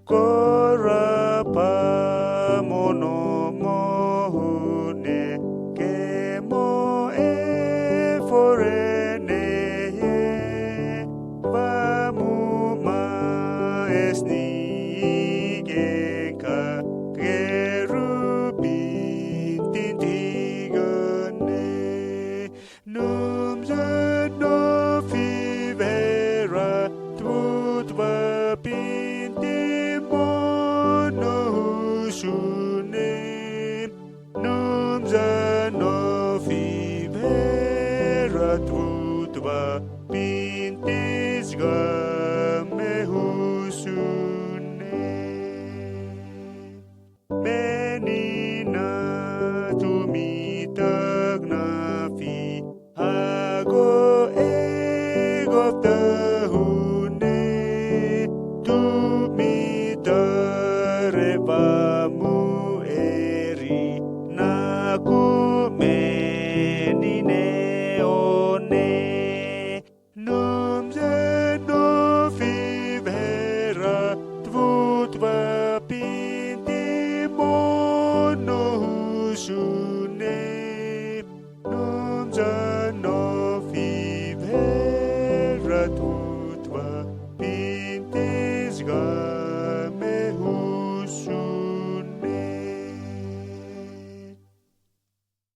Korapa mono mohune kemo e forene ye vamu ma esni genka kerubi tintigane numza no fivera tutva pinti mono shune numza no fivera tutva pintis game husune menina tumitag na fi hago ego tahune tumitareva eri naku menine one numze no fivera tvutva pinti mono husune numza no fivera tvutva pintis